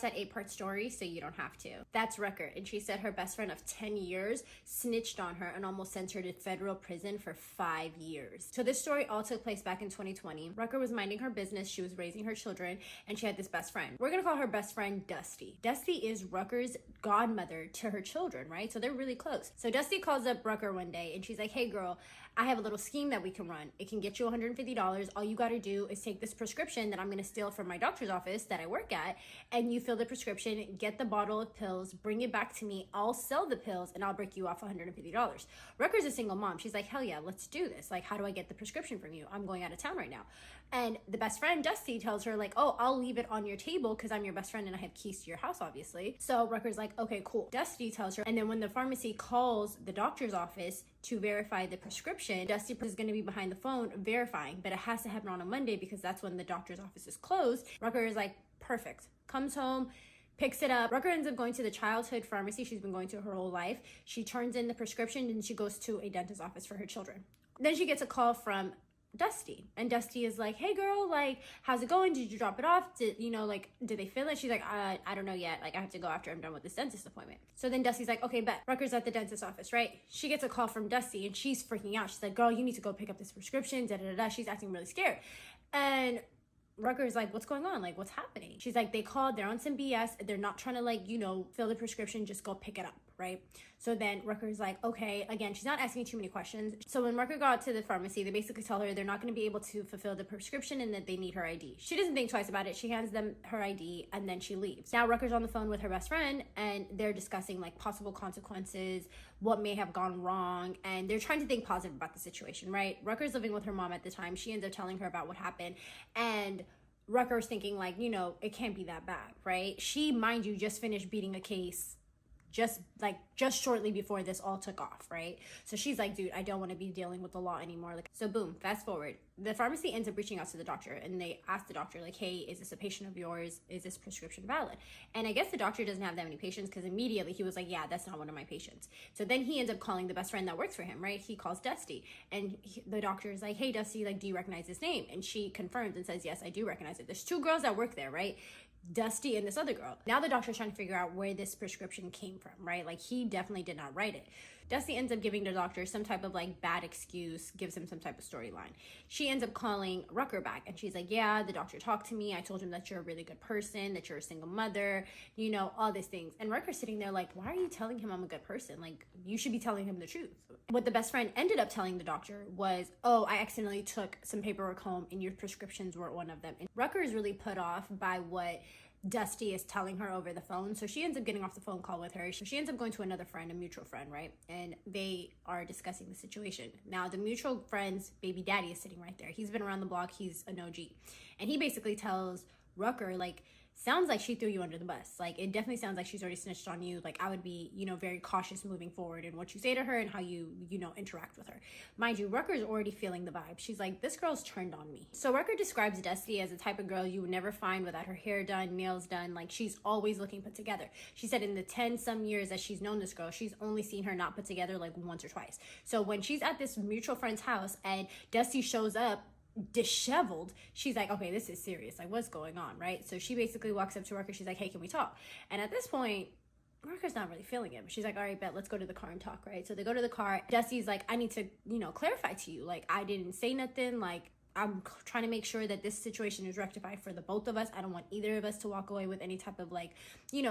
watch that 8-part story so you don't have to. That's Rucker, and she said her best friend of 10 years snitched on her and almost sent her to federal prison for 5 years. So this story all took place back in 2020. Rucker was minding her business, she was raising her children, and she had this best friend. We're gonna call her best friend Dusty. Dusty is Rucker's godmother to her children, right? So they're really close. So Dusty calls up Rucker one day and she's like, hey girl, I have a little scheme that we can run. It can get you $150. All you gotta do is take this prescription that I'm gonna steal from my doctor's office that I work at, and you fill the prescription, get the bottle of pills, bring it back to me, I'll sell the pills, and I'll break you off $150. Rucker's a single mom. She's like, hell yeah, let's do this. Like, how do I get the prescription from you? I'm going out of town right now. And the best friend, Dusty, tells her like, oh, I'll leave it on your table because I'm your best friend and I have keys to your house, obviously. So Rucker's like, okay, cool. Dusty tells her, and then when the pharmacy calls the doctor's office to verify the prescription, Dusty is going to be behind the phone verifying, but it has to happen on a Monday because that's when the doctor's office is closed. Rucker is like, perfect. Comes home, picks it up. Rucker ends up going to the childhood pharmacy she's been going to her whole life. She turns in the prescription and she goes to a dentist's office for her children. Then she gets a call from Dusty, and Dusty is like, hey girl, like, how's it going? Did you drop it off? Did they fill it? She's like, I don't know yet. Like, I have to go after I'm done with this dentist appointment. So then Dusty's like, okay, bet. Rucker's at the dentist's office, right? She gets a call from Dusty and she's freaking out. She's like, girl, you need to go pick up this prescription, da da da. She's acting really scared. And Rucker's like, what's going on? Like, what's happening? She's like, they called, they're on some BS. They're not trying to, like, fill the prescription, just go pick it up, right? So then Rucker's like, okay, again, she's not asking too many questions. So when Rucker got to the pharmacy, they basically tell her they're not going to be able to fulfill the prescription and that they need her ID. She doesn't think twice about it. She hands them her ID and then she leaves. Now Rucker's on the phone with her best friend and they're discussing like possible consequences, what may have gone wrong, and they're trying to think positive about the situation, right? Rucker's living with her mom at the time. She ends up telling her about what happened, and Rucker's thinking like, it can't be that bad, right? She, mind you, just finished beating a case just shortly before this all took off, right? So she's like, dude, I don't want to be dealing with the law anymore. Like, so boom, fast forward. The pharmacy ends up reaching out to the doctor and they ask the doctor like, hey, is this a patient of yours? Is this prescription valid? And I guess the doctor doesn't have that many patients because immediately he was like, yeah, that's not one of my patients. So then he ends up calling the best friend that works for him, right? He calls Dusty and the doctor is like, hey, Dusty, like, do you recognize this name? And she confirms and says, yes, I do recognize it. There's 2 girls that work there, right? Dusty and this other girl. Now the doctor's trying to figure out where this prescription came from, right? Like, he definitely did not write it. Dusty ends up giving the doctor some type of like bad excuse, gives him some type of storyline. She ends up calling Rucker back and she's like, yeah, the doctor talked to me. I told him that you're a really good person, that you're a single mother, all these things. And Rucker's sitting there like, why are you telling him I'm a good person? Like, you should be telling him the truth. What the best friend ended up telling the doctor was, oh, I accidentally took some paperwork home and your prescriptions weren't one of them. And Rucker is really put off by what Dusty is telling her over the phone. So she ends up getting off the phone call with her. She ends up going to another friend, a mutual friend, right? And they are discussing the situation. Now the mutual friend's baby daddy is sitting right there. He's been around the block. He's an OG. And he basically tells Rucker, like, sounds like she threw you under the bus. Like, it definitely sounds like she's already snitched on you. Like, I would be, very cautious moving forward in what you say to her and how you, interact with her. Mind you, Rucker's already feeling the vibe. She's like, this girl's turned on me. So Rucker describes Dusty as the type of girl you would never find without her hair done, nails done. Like, she's always looking put together. She said in the 10 some years that she's known this girl, she's only seen her not put together like once or twice. So when she's at this mutual friend's house and Dusty shows up disheveled, she's like, okay, this is serious. Like, what's going on, right? So she basically walks up to Rucker. She's like, hey, can we talk? And at this point, Rucker's not really feeling it. She's like, all right, bet, let's go to the car and talk, right? So they go to the car. Dusty's like, I need to, clarify to you. Like, I didn't say nothing. Like, I'm trying to make sure that this situation is rectified for the both of us. I don't want either of us to walk away with any type of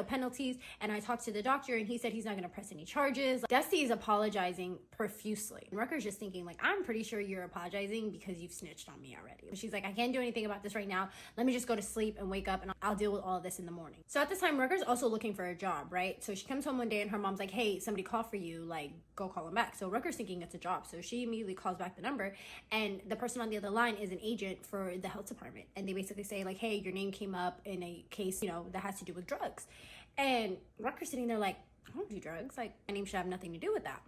penalties. And I talked to the doctor and he said he's not going to press any charges. Dusty is apologizing profusely. And Rucker's just thinking like, I'm pretty sure you're apologizing because you've snitched on me already. She's like, I can't do anything about this right now. Let me just go to sleep and wake up and I'll deal with all of this in the morning. So at this time, Rucker's also looking for a job, right? So she comes home one day and her mom's like, hey, somebody called for you. Like, go call him back. So Rucker's thinking it's a job. So she immediately calls back the number and the person on the other line is an agent for the health department, and they basically say like, hey, your name came up in a case that has to do with drugs. And Rucker's sitting there like, I don't do drugs. Like, my name should have nothing to do with that.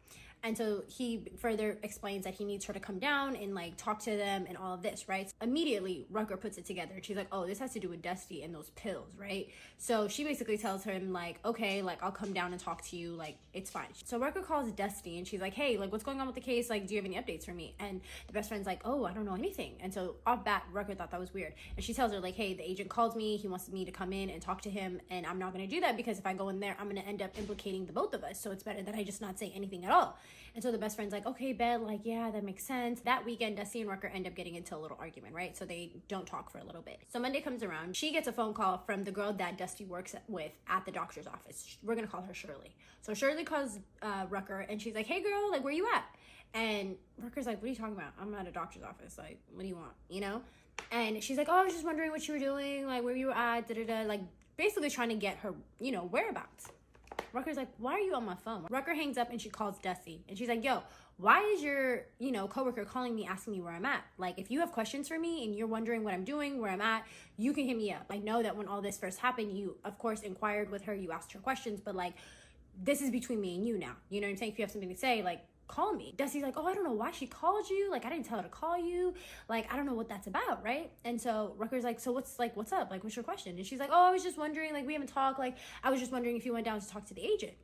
And so he further explains that he needs her to come down and like talk to them and all of this, right? So immediately Rucker puts it together. She's like, oh, this has to do with Dusty and those pills, right? So she basically tells him like, okay, like I'll come down and talk to you, like it's fine. So Rucker calls Dusty and she's like, hey, like what's going on with the case? Like, do you have any updates for me? And the best friend's like, oh, I don't know anything. And so off bat, Rucker thought that was weird. And she tells her like, hey, the agent called me. He wants me to come in and talk to him. And I'm not going to do that because if I go in there, I'm going to end up implicating the both of us. So it's better that I just not say anything at all. And so the best friend's like, okay, bet, like, yeah, that makes sense. That weekend, Dusty and Rucker end up getting into a little argument, right? So they don't talk for a little bit. So Monday comes around. She gets a phone call from the girl that Dusty works with at the doctor's office. We're going to call her Shirley. So Shirley calls Rucker and she's like, hey, girl, like, where you at? And Rucker's like, what are you talking about? I'm at a doctor's office. Like, what do you want? You know? And she's like, oh, I was just wondering what you were doing, like, where you were at, da-da-da. Like, basically trying to get her, you know, whereabouts. Rucker's like, why are you on my phone? Rucker hangs up and she calls Dusty. And she's like, yo, why is your, you know, coworker calling me asking me where I'm at? Like, if you have questions for me and you're wondering what I'm doing, where I'm at, you can hit me up. I know that when all this first happened, you, of course, inquired with her. You asked her questions. But, like, this is between me and you now. You know what I'm saying? If you have something to say, like, call me. Dusty's like, oh, I don't know why she called you. Like, I didn't tell her to call you. Like, I don't know what that's about, right? And so Rucker's like, so what's up? Like, what's your question? And she's like, oh, I was just wondering, like, we haven't talked. Like, I was just wondering if you went down to talk to the agent.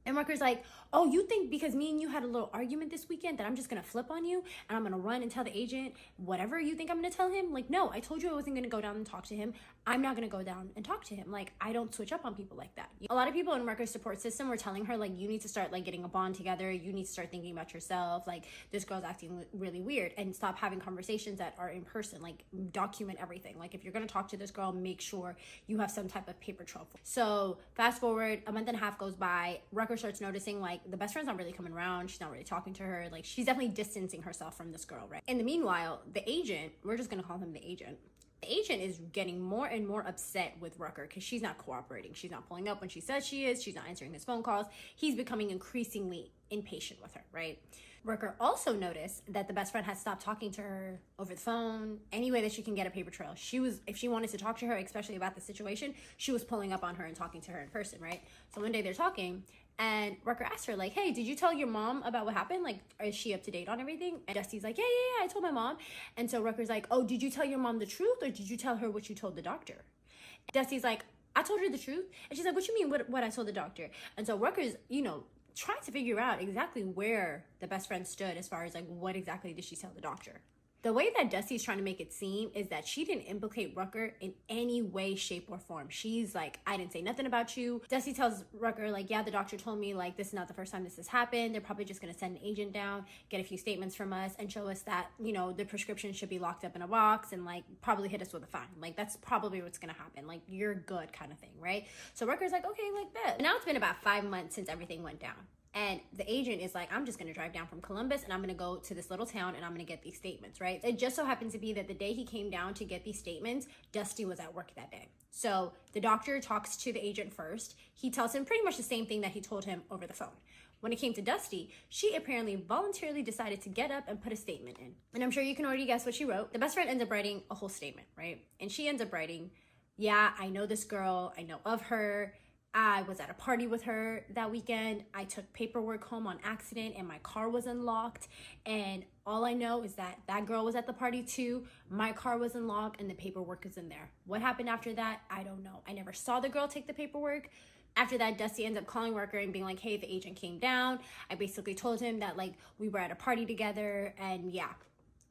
And Rucker's like, oh, you think because me and you had a little argument this weekend that I'm just going to flip on you and I'm going to run and tell the agent whatever you think I'm going to tell him? Like, no, I told you I wasn't going to go down and talk to him. I'm not going to go down and talk to him. Like, I don't switch up on people like that. A lot of people in Rucker's support system were telling her, like, you need to start, like, getting a bond together. You need to start thinking about yourself. Like, this girl's acting really weird, and stop having conversations that are in person. Like, document everything. Like, if you're going to talk to this girl, make sure you have some type of paper trail. So fast forward, a month and a half goes by. Rucker starts noticing, like, the best friend's not really coming around. She's not really talking to her. Like, she's definitely distancing herself from this girl, right? In the meanwhile, the agent, we're just going to call him the agent. The agent is getting more and more upset with Rucker because she's not cooperating. She's not pulling up when she says she is. She's not answering his phone calls. He's becoming increasingly impatient with her, right? Rucker also noticed that the best friend had stopped talking to her over the phone, any way that she can get a paper trail. If she wanted to talk to her, especially about the situation, she was pulling up on her and talking to her in person, right? So one day they're talking, and Rucker asked her, like, hey, did you tell your mom about what happened? Like, is she up to date on everything? And Dusty's like, yeah, I told my mom. And so Rucker's like, oh, did you tell your mom the truth, or did you tell her what you told the doctor? And Dusty's like, I told her the truth. And she's like, what you mean, what I told the doctor? And so Rucker's, you know, trying to figure out exactly where the best friend stood as far as, like, what exactly did she tell the doctor. The way that Dusty's trying to make it seem is that she didn't implicate Rucker in any way, shape, or form. She's like, I didn't say nothing about you. Dusty tells Rucker, like, yeah, the doctor told me, like, this is not the first time this has happened. They're probably just going to send an agent down, get a few statements from us, and show us that, you know, the prescription should be locked up in a box and, like, probably hit us with a fine. Like, that's probably what's going to happen. Like, you're good kind of thing, right? So Rucker's like, okay, like that. Now it's been about 5 months since everything went down. And the agent is like, I'm just going to drive down from Columbus and I'm going to go to this little town and I'm going to get these statements, right? It just so happened to be that the day he came down to get these statements, Dusty was at work that day. So the doctor talks to the agent first. He tells him pretty much the same thing that he told him over the phone. When it came to Dusty, she apparently voluntarily decided to get up and put a statement in. And I'm sure you can already guess what she wrote. The best friend ends up writing a whole statement, right? And she ends up writing, yeah, I know this girl. I know of her. I was at a party with her that weekend. I took paperwork home on accident and my car was unlocked. And all I know is that that girl was at the party too. My car was unlocked and the paperwork is in there. What happened after that? I don't know. I never saw the girl take the paperwork. After that, Dusty ends up calling Rucker and being like, hey, the agent came down. I basically told him that, like, we were at a party together and yeah.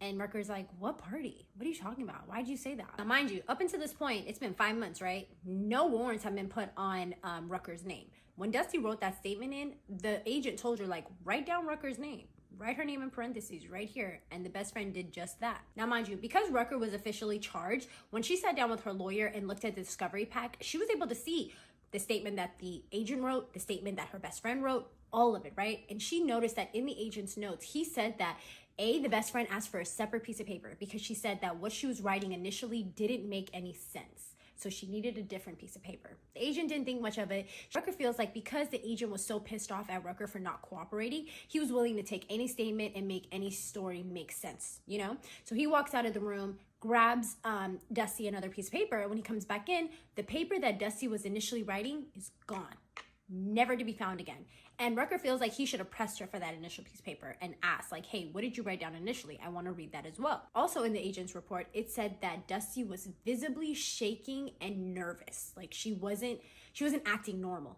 And Rucker's like, what party? What are you talking about? Why'd you say that? Now, mind you, up until this point, it's been 5 months, right? No warrants have been put on Rucker's name. When Dusty wrote that statement in, the agent told her, like, write down Rucker's name. Write her name in parentheses right here. And the best friend did just that. Now, mind you, because Rucker was officially charged, when she sat down with her lawyer and looked at the discovery pack, she was able to see the statement that the agent wrote, the statement that her best friend wrote, all of it, right? And she noticed that in the agent's notes, he said that the best friend asked for a separate piece of paper because she said that what she was writing initially didn't make any sense. So she needed a different piece of paper. The agent didn't think much of it. Rucker feels like because the agent was so pissed off at Rucker for not cooperating, he was willing to take any statement and make any story make sense, you know? So he walks out of the room, grabs Dusty another piece of paper. And when he comes back in, the paper that Dusty was initially writing is gone. never to be found again. And Rucker feels like he should have pressed her for that initial piece of paper and asked, like, hey, what did you write down initially? I want to read that as well. Also in the agent's report, it said that Dusty was visibly shaking and nervous. Like she wasn't acting normal.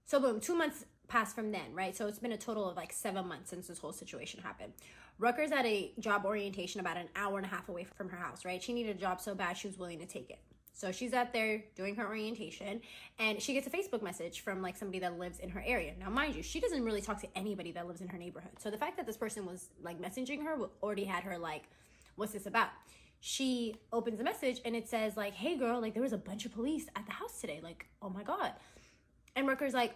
So boom, 2 months passed from then, right? So it's been a total of like 7 months since this whole situation happened. Rucker's at a job orientation about an hour and a half away from her house, right? She needed a job so bad she was willing to take it. So she's out there doing her orientation and she gets a Facebook message from like somebody that lives in her area. Now, mind you, she doesn't really talk to anybody that lives in her neighborhood. So the fact that this person was like messaging her already had her like, what's this about? She opens the message and it says like, hey girl, like there was a bunch of police at the house today. Like, oh my God. And Rucker's like,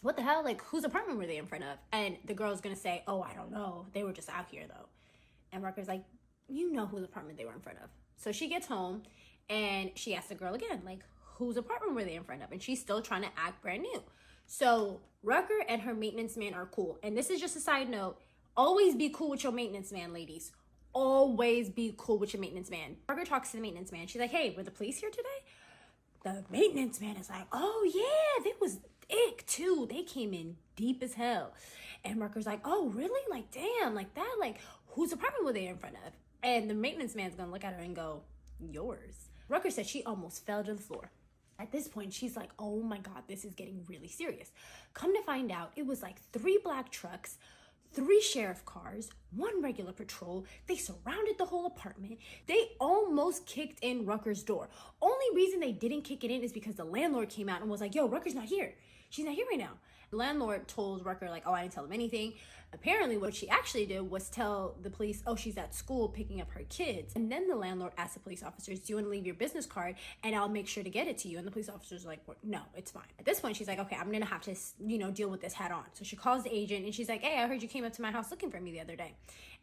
what the hell? Like, whose apartment were they in front of? And the girl's gonna say, oh, I don't know. They were just out here though. And Rucker's like, you know whose apartment they were in front of. So she gets home and she asks the girl again, like, whose apartment were they in front of? And she's still trying to act brand new. So Rucker and her maintenance man are cool. And this is just a side note. Always be cool with your maintenance man, ladies. Always be cool with your maintenance man. Rucker talks to the maintenance man. She's like, hey, were the police here today? The maintenance man is like, oh yeah, they was thick too. They came in deep as hell. And Rucker's like, oh really? Like, damn, like that? Like, whose apartment were they in front of? And the maintenance man's gonna look at her and go, yours. Rucker said she almost fell to the floor. At this point, she's like, oh my God, this is getting really serious. Come to find out, it was like 3 black trucks, 3 sheriff cars, 1 regular patrol. They surrounded the whole apartment. They almost kicked in Rucker's door. Only reason they didn't kick it in is because the landlord came out and was like, yo, Rucker's not here. She's not here right now. The landlord told Rucker like, oh, I didn't tell him anything. Apparently what she actually did was tell the police, oh, she's at school picking up her kids. And then the landlord asked the police officers, do you want to leave your business card and I'll make sure to get it to you? And the police officers were like, well, no, it's fine. At this point, she's like, okay, I'm going to have to, deal with this head on. So she calls the agent and she's like, hey, I heard you came up to my house looking for me the other day.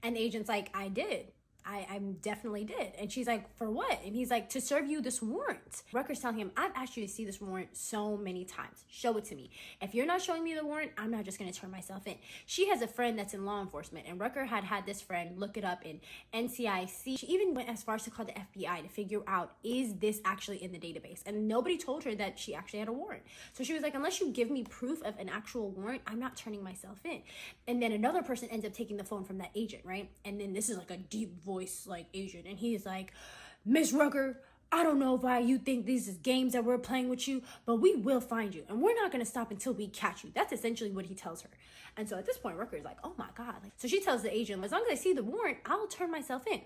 And the agent's like, I did. I definitely did. And she's like, for what? And he's like, to serve you this warrant. Rucker's telling him, I've asked you to see this warrant so many times. Show it to me. If you're not showing me the warrant, I'm not just going to turn myself in. She has a friend that's in law enforcement, and Rucker had this friend look it up in NCIC. She even went as far as to call the FBI to figure out, is this actually in the database? And nobody told her that she actually had a warrant. So she was like, unless you give me proof of an actual warrant, I'm not turning myself in. And then another person ends up taking the phone from that agent, right? And then this is like a deep voice like agent, and he's like, Miss Rucker, I don't know why you think these is games that we're playing with you, but we will find you and we're not going to stop until we catch you. That's essentially what he tells her. And so at this point, Rucker is like, oh my God. Like, so she tells the agent, as long as I see the warrant, I'll turn myself in.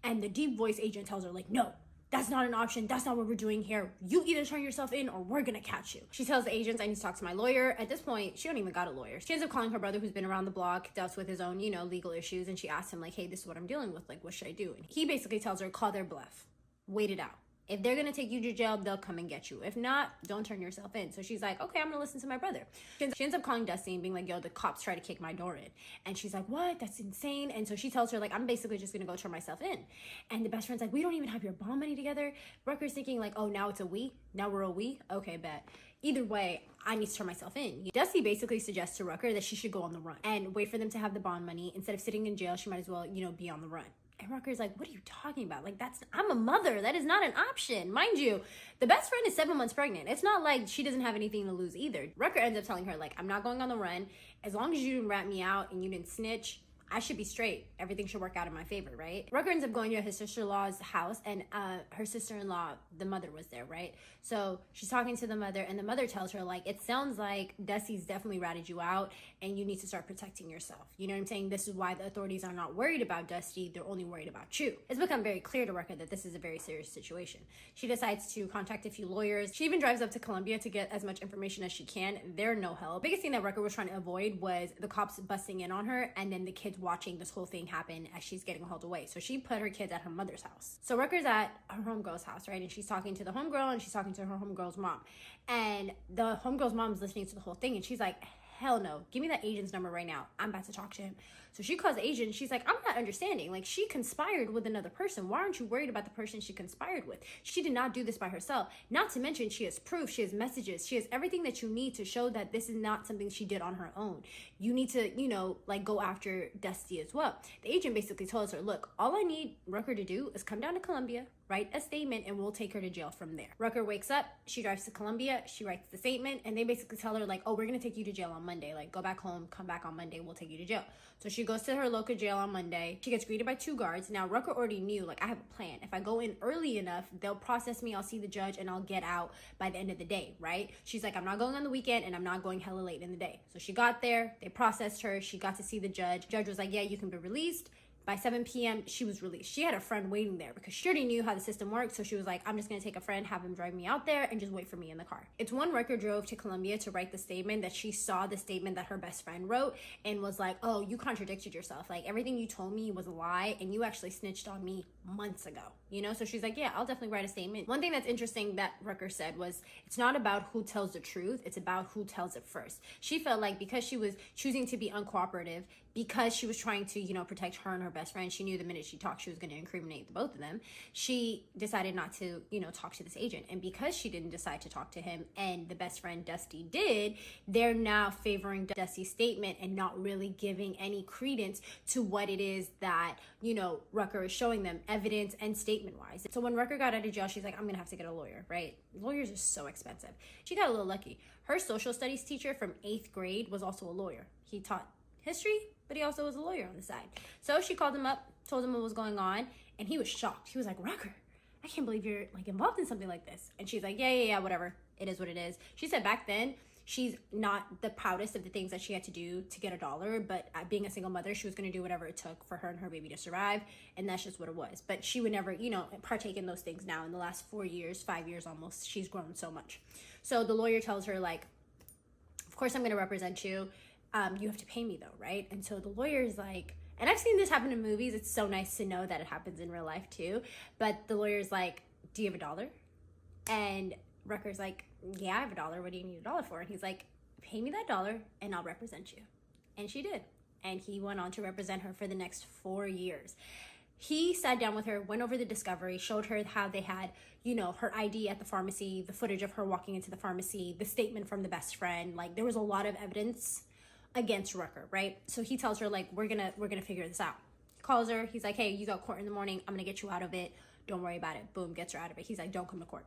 And the deep voice agent tells her like, no, that's not an option. That's not what we're doing here. You either turn yourself in or we're gonna catch you. She tells the agents, I need to talk to my lawyer. At this point, she don't even got a lawyer. She ends up calling her brother, who's been around the block, dealt with his own, legal issues. And she asks him like, hey, this is what I'm dealing with. Like, what should I do? And he basically tells her, call their bluff. Wait it out. If they're gonna take you to jail, they'll come and get you. If not, don't turn yourself in. So she's like, okay, I'm gonna listen to my brother. She ends up calling Dusty and being like, yo, the cops try to kick my door in. And she's like, what? That's insane. And so she tells her like, I'm basically just gonna go turn myself in. And the best friend's like, we don't even have your bond money together. Rucker's thinking like, oh, now it's a we? Now we're a we? Okay, bet. Either way, I need to turn myself in. Dusty basically suggests to Rucker that she should go on the run and wait for them to have the bond money. Instead of sitting in jail, she might as well, be on the run. And Rucker's like, what are you talking about? Like, I'm a mother. That is not an option. Mind you, the best friend is 7 months pregnant. It's not like she doesn't have anything to lose either. Rucker ends up telling her, like, I'm not going on the run. As long as you didn't rat me out and you didn't snitch, I should be straight. Everything should work out in my favor, right? Rucker ends up going to his sister-in-law's house, and her sister-in-law, the mother, was there, right? So she's talking to the mother, and the mother tells her, like, it sounds like Dusty's definitely ratted you out, and you need to start protecting yourself. You know what I'm saying? This is why the authorities are not worried about Dusty. They're only worried about you. It's become very clear to Rucker that this is a very serious situation. She decides to contact a few lawyers. She even drives up to Columbia to get as much information as she can. They're no help. The biggest thing that Rucker was trying to avoid was the cops busting in on her, and then the kids watching this whole thing happen as she's getting hauled away. So she put her kids at her mother's house. So Rucker's at her homegirl's house, right? And she's talking to the homegirl and she's talking to her homegirl's mom. And the homegirl's mom is listening to the whole thing and she's like, hell no, give me that agent's number right now. I'm about to talk to him. So she calls the agent and she's like, I'm not understanding. Like, she conspired with another person. Why aren't you worried about the person she conspired with? She did not do this by herself. Not to mention, she has proof, she has messages, she has everything that you need to show that this is not something she did on her own. You need to, go after Dusty as well. The agent basically tells her, look, all I need Rucker to do is come down to Columbia, write a statement, and we'll take her to jail from there. Rucker wakes up, she drives to Columbia, she writes the statement, and they basically tell her like, oh, we're gonna take you to jail on Monday. Like, go back home, come back on Monday, we'll take you to jail. So she goes to her local jail on Monday. She gets greeted by 2 guards. Now, Rucker already knew, like, I have a plan. If I go in early enough, they'll process me, I'll see the judge, and I'll get out by the end of the day, right? She's like, I'm not going on the weekend, and I'm not going hella late in the day. So she got there, they processed her, she got to see the judge. Judge was like, yeah, you can be released. By 7 p.m., she was released. She had a friend waiting there because she already knew how the system worked. So she was like, I'm just going to take a friend, have him drive me out there, and just wait for me in the car. It's when Rucker drove to Columbia to write the statement that she saw the statement that her best friend wrote and was like, oh, you contradicted yourself. Like, everything you told me was a lie, and you actually snitched on me months ago, you know? So she's like, yeah, I'll definitely write a statement. One thing that's interesting that Rucker said was, it's not about who tells the truth, it's about who tells it first. She felt like because she was choosing to be uncooperative, because she was trying to, you know, protect her and her best friend, she knew the minute she talked, she was going to incriminate the both of them. She decided not to, you know, talk to this agent. And because she didn't decide to talk to him and the best friend Dusty did, they're now favoring Dusty's statement and not really giving any credence to what it is that, you know, Rucker is showing them, evidence and statement wise. So when Rucker got out of jail, she's like, I'm going to have to get a lawyer, right? Lawyers are so expensive. She got a little lucky. Her social studies teacher from 8th grade was also a lawyer. He taught history, but he also was a lawyer on the side. So she called him up, told him what was going on, and he was shocked. He was like, Rucker, I can't believe you're like involved in something like this. And she's like, yeah, whatever. It is what it is. She said back then, she's not the proudest of the things that she had to do to get $1, but being a single mother, she was going to do whatever it took for her and her baby to survive, and that's just what it was. But she would never, you know, partake in those things now. In the last 4 years, 5 years almost, she's grown so much. So the lawyer tells her, like, of course I'm going to represent you. You have to pay me though, right? And so the lawyer's like, and I've seen this happen in movies. It's so nice to know that it happens in real life too. But the lawyer's like, do you have $1? And Rucker's like, yeah, I have $1. What do you need $1 for? And he's like, pay me that $1 and I'll represent you. And she did. And he went on to represent her for the next 4 years. He sat down with her, went over the discovery, showed her how they had, you know, her ID at the pharmacy, the footage of her walking into the pharmacy, the statement from the best friend. Like, there was a lot of evidence against Rucker, right? So he tells her, like, we're gonna figure this out. He calls her, he's like, hey, you got court in the morning, I'm gonna get you out of it, don't worry about it. Boom, gets her out of it. He's like, don't come to court.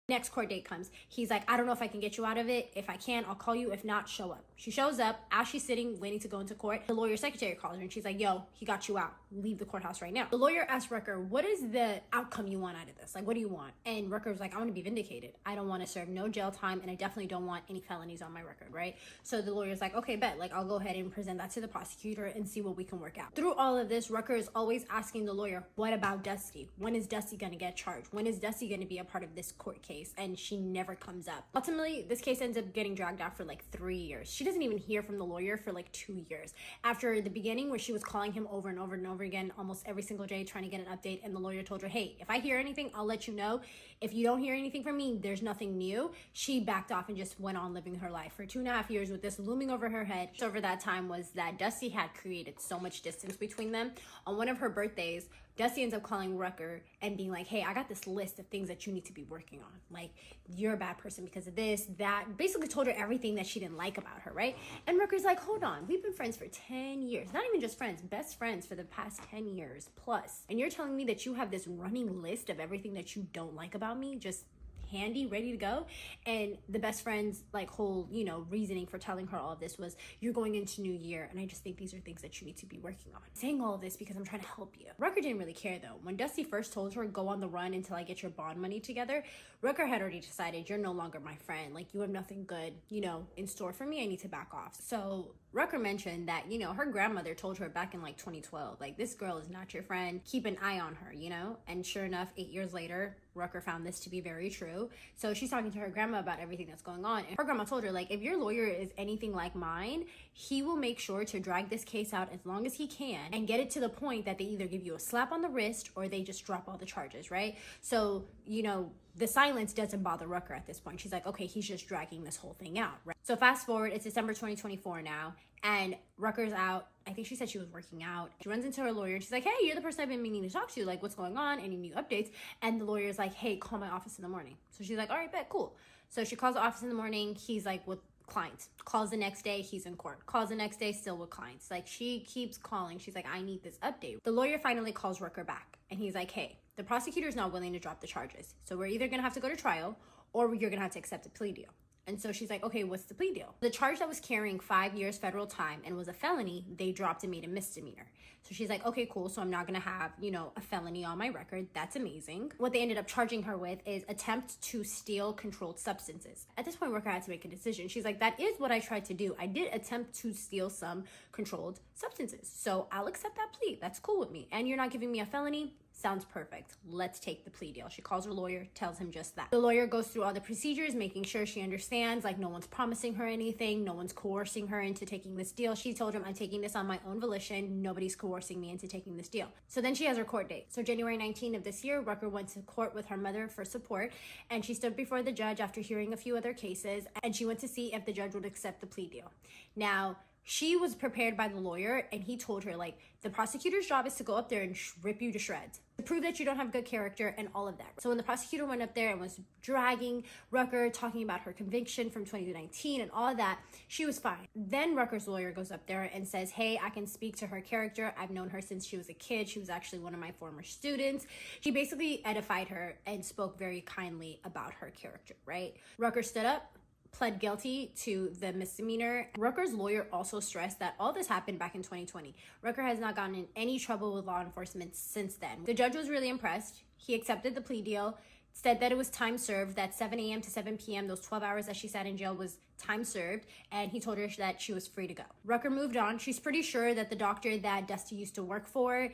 Next court date comes. He's like, I don't know if I can get you out of it. If I can, I'll call you. If not, show up. She shows up. As she's sitting, waiting to go into court, the lawyer's secretary calls her and she's like, yo, he got you out. Leave the courthouse right now. The lawyer asks Rucker, what is the outcome you want out of this? Like, what do you want? And Rucker was like, I want to be vindicated. I don't want to serve no jail time, and I definitely don't want any felonies on my record, right? So the lawyer's like, okay, bet. Like, I'll go ahead and present that to the prosecutor and see what we can work out. Through all of this, Rucker is always asking the lawyer, what about Dusty? When is Dusty going to get charged? When is Dusty going to be a part of this court case? And she never comes up. Ultimately, this case ends up getting dragged out for like 3 years. She doesn't even hear from the lawyer for like 2 years. After the beginning, where she was calling him over and over and over again, almost every single day, trying to get an update, and the lawyer told her, hey, if I hear anything, I'll let you know. If you don't hear anything from me, there's nothing new. She backed off and just went on living her life for 2.5 years with this looming over her head. Over that time was that Dusty had created so much distance between them. On one of her birthdays, Dusty ends up calling Rucker and being like, hey, I got this list of things that you need to be working on. Like, you're a bad person because of this, that. Basically told her everything that she didn't like about her, right? And Rucker's like, hold on, we've been friends for 10 years. Not even just friends, best friends for the past 10 years plus. And you're telling me that you have this running list of everything that you don't like about me, just handy, ready to go. And the best friend's like whole, you know, reasoning for telling her all of this was, you're going into New Year, and I just think these are things that you need to be working on. Saying all of this because I'm trying to help you. Rucker didn't really care though. When Dusty first told her, go on the run until I get your bond money together, Rucker had already decided, you're no longer my friend. Like, you have nothing good, you know, in store for me. I need to back off. So Rucker mentioned that, you know, her grandmother told her back in like 2012, like, this girl is not your friend. Keep an eye on her, you know? And sure enough, 8 years later, Rucker found this to be very true. So she's talking to her grandma about everything that's going on. And her grandma told her, like, if your lawyer is anything like mine, he will make sure to drag this case out as long as he can and get it to the point that they either give you a slap on the wrist or they just drop all the charges, right? So, you know, the silence doesn't bother Rucker at this point. She's like, okay, he's just dragging this whole thing out, right? So fast forward, it's December 2024 now, and Rucker's out. I think she said she was working out. She runs into her lawyer and she's like, hey, you're the person I've been meaning to talk to. Like, what's going on? Any new updates? And the lawyer's like, hey, call my office in the morning. So she's like, all right, bet, cool. So she calls the office in the morning. He's like with clients. Calls the next day, he's in court. Calls the next day, still with clients. Like, she keeps calling. She's like, I need this update. The lawyer finally calls Rucker back, and he's like, hey, the prosecutor's not willing to drop the charges. So we're either gonna have to go to trial, or you're gonna have to accept a plea deal. And so she's like, okay, what's the plea deal? The charge that was carrying 5 years federal time and was a felony, they dropped and made a misdemeanor. So she's like, okay, cool. So I'm not gonna have, a felony on my record. That's amazing. What they ended up charging her with is attempt to steal controlled substances. At this point, Rucker had to make a decision. She's like, that is what I tried to do. I did attempt to steal some controlled substances. So I'll accept that plea. That's cool with me. And you're not giving me a felony? Sounds perfect. Let's take the plea deal. She calls her lawyer, tells him just that. The lawyer goes through all the procedures, making sure she understands, like, no one's promising her anything. No one's coercing her into taking this deal. She told him, I'm taking this on my own volition. Nobody's coercing me into taking this deal. So then she has her court date. So January 19th of this year, Rucker went to court with her mother for support, and she stood before the judge after hearing a few other cases, and she went to see if the judge would accept the plea deal. Now, she was prepared by the lawyer, and he told her, like, the prosecutor's job is to go up there and rip you to shreds, to prove that you don't have good character and all of that. So when the prosecutor went up there and was dragging Rucker, talking about her conviction from 2019 and all of that, she was fine. Then Rucker's lawyer goes up there and says, hey, I can speak to her character. I've known her since she was a kid. She was actually one of my former students. She basically edified her and spoke very kindly about her character, right? Rucker stood up, pled guilty to the misdemeanor. Rucker's lawyer also stressed that all this happened back in 2020. Rucker has not gotten in any trouble with law enforcement since then. The judge was really impressed. He accepted the plea deal, said that it was time served, that 7 a.m. to 7 p.m., those 12 hours that she sat in jail was time served, and he told her that she was free to go. Rucker moved on. She's pretty sure that the doctor that Dusty used to work for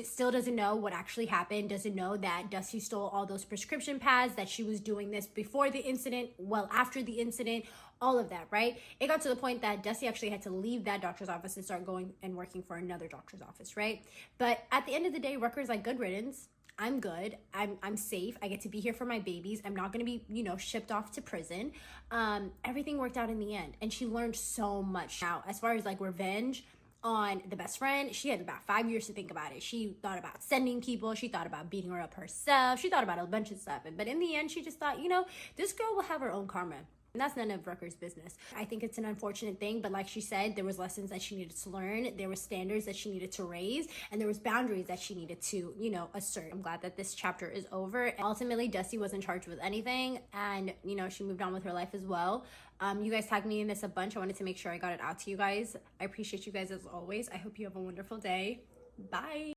still doesn't know what actually happened, doesn't know that Dusty stole all those prescription pads, that she was doing this before the incident, well, after the incident, all of that, right? It got to the point that Dusty actually had to leave that doctor's office and start going and working for another doctor's office, right? But at the end of the day, Rucker's like, good riddance. I'm good. I'm safe. I get to be here for my babies. I'm not going to be, shipped off to prison. Everything worked out in the end. And she learned so much. Now, as far as like revenge on the best friend, she had about 5 years to think about it. She thought about sending people. She thought about beating her up herself. She thought about a bunch of stuff. But in the end, she just thought, this girl will have her own karma. And that's none of Rucker's business. I think it's an unfortunate thing, but like she said, there was lessons that she needed to learn. There were standards that she needed to raise, and there was boundaries that she needed to, assert. I'm glad that this chapter is over. Ultimately, Dusty wasn't charged with anything, and, she moved on with her life as well. You guys tagged me in this a bunch. I wanted to make sure I got it out to you guys. I appreciate you guys as always. I hope you have a wonderful day. Bye.